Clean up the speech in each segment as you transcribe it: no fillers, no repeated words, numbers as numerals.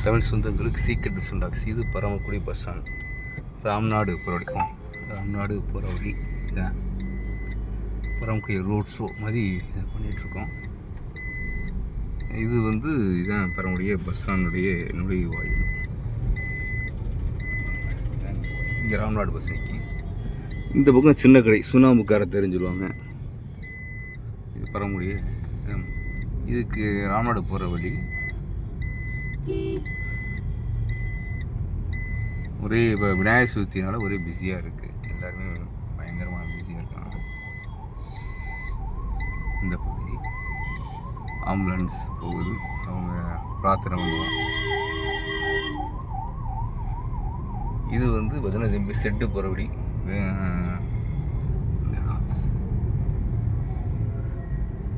தமிழ் சொந்தங்களுக்கு சீக்கிரம் சொண்டாக்ஸ். இது பரமக்குடி பஸ் ஸ்டாண்ட். ராம்நாடு போகிற வரைக்கும் ராம்நாடு போகிற வழி இதான். பரமக்குடி ரோட் ஷோ மாதிரி இதை பண்ணிகிட்ருக்கோம். இது இதான் பரமக்குடிய பஸ் ஸ்டாண்டுடைய நுழைவாயில். இங்கே ராம்நாடு பஸ் நிற்கி. இந்த பக்கம் சின்ன கடை சுண்ணாம்புக்கார தெரிஞ்சுருவாங்க. இது பரமக்குடிய இதுக்கு ராம்நாடு போகிற வழி. ஒரே இப்போ விநாயகர் சதுர்த்தினால ஒரே பிஸியாக இருக்குது. எல்லாருமே பயங்கரமான பிஸியாக இருக்காங்க. இந்த பகுதி ஆம்புலன்ஸ் போகுது, அவங்க பிரார்த்தனை பண்ணுவாங்க. இது பார்த்தீங்கன்னா திரும்பி செட்டு போகிறபடி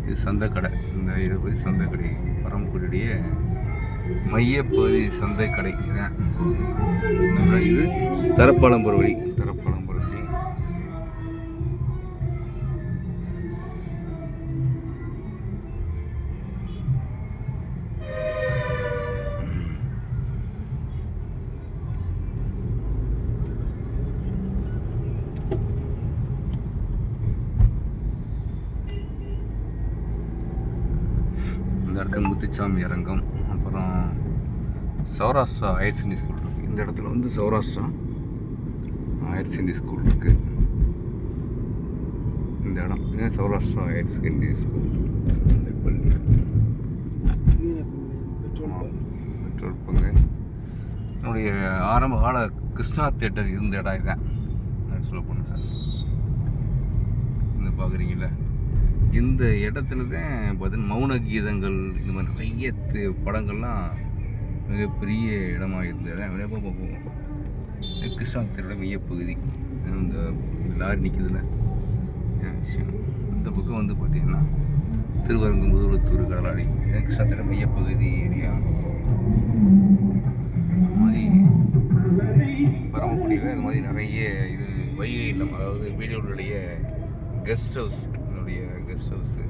இது சந்தைக்கடை. இந்த இடப்பதி சந்தைக்கடை பரமக்குடியுடைய மையப்பகுதி சந்தைக்கடை இதான். இது தரப்பாளம் போகிற வழி. தரப்பாளம் போகிற வழி. இந்த இடத்துல முத்துச்சாமி அரங்கம், அப்புறம் சௌராஷ்டிரா ஹையர் செகண்டரி ஸ்கூல் இருக்குது. இந்த இடத்துல சௌராஷ்டிரா ஹையர் செகண்டரி ஸ்கூல் இருக்குது. இந்த இடம் இதுதான் சௌராஷ்டிரா ஹையர் செகண்டரி ஸ்கூல். பள்ளி பெட்ரோல் பங்கு. என்னுடைய ஆரம்ப கால கிருஷ்ணா தியேட்டர் இருந்த இடம் இதுதான். சொல்ல போனேன் சார், இந்த பார்க்குறீங்கள இந்த இடத்துல தான் பார்த்தீங்கன்னா மௌன கீதங்கள் இந்த மாதிரி நிறைய படங்கள்லாம் மிகப்பெரிய இடமாக இருந்தது. போவோம் கிருஷ்ணா தியேட்டரோட மையப்பகுதி. இந்த லாரி நிற்குதுல விஷயம். இந்த பக்கம் பார்த்திங்கன்னா திருவரங்கம், முதலத்தூர், கடலாடி, இதான் கிருஷ்ணா தியேட்டர் மையப்பகுதி ஏரியா. மாதிரி பரமக்குடியில் இந்த மாதிரி நிறைய இது வைகை இல்லம், அதாவது வீடுகளுடைய கெஸ்ட் ஹவுஸ். என்னுடைய கெஸ்ட் ஹவுஸு.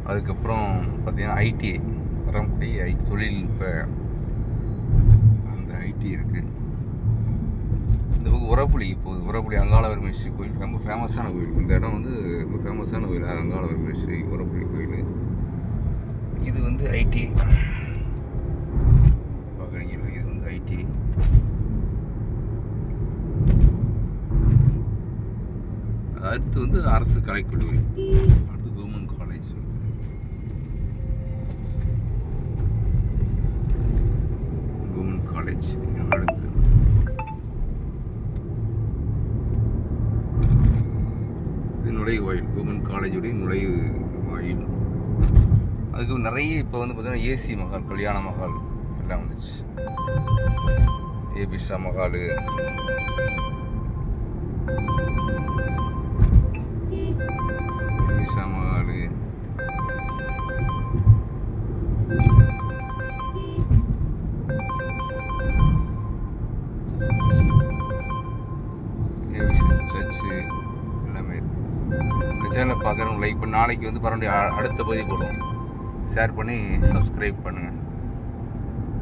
அதுக்கப்புறம் பார்த்தீங்கன்னா ஐடிஐ பரமக்குடி தொழில்நுட்ப அந்த ஐடி இருக்குது. இந்த பக்கம் உரப்புளி போகுது. உரப்புளி அங்காள பரமேஸ்வரி கோயில் ரொம்ப ஃபேமஸான கோயில். இந்த இடம் ரொம்ப ஃபேமஸான கோயில், அங்காள பரமேஸ்வரி உரப்புளி கோயில். இது ஐடிஐ பார்க்குறீங்களா, இது ஐடிஐ. அடுத்து அரசு கலைக்கல்லூரி, அடுத்து கவர்மெண்ட் காலேஜ். கவர்மெண்ட் காலேஜ் அடுத்து இது நுழைவாயில். கவர்மெண்ட் காலேஜுடைய நுழைவாயில். அதுக்கு நிறைய இப்போ பார்த்தீங்கன்னா ஏசி மஹால், கல்யாண மஹால் எல்லாம் வந்துச்சு. ஏபிஷா மஹால், மகாலு, சர்ச்சு எல்லாமே இருக்கு. இந்த சேனலை பார்க்குறவங்க லைக் பண்ணி நாளைக்கு பரவாயில்ல அடுத்த பதிவு போடுவோம். ஷேர் பண்ணி சப்ஸ்கிரைப் பண்ணுங்கள்.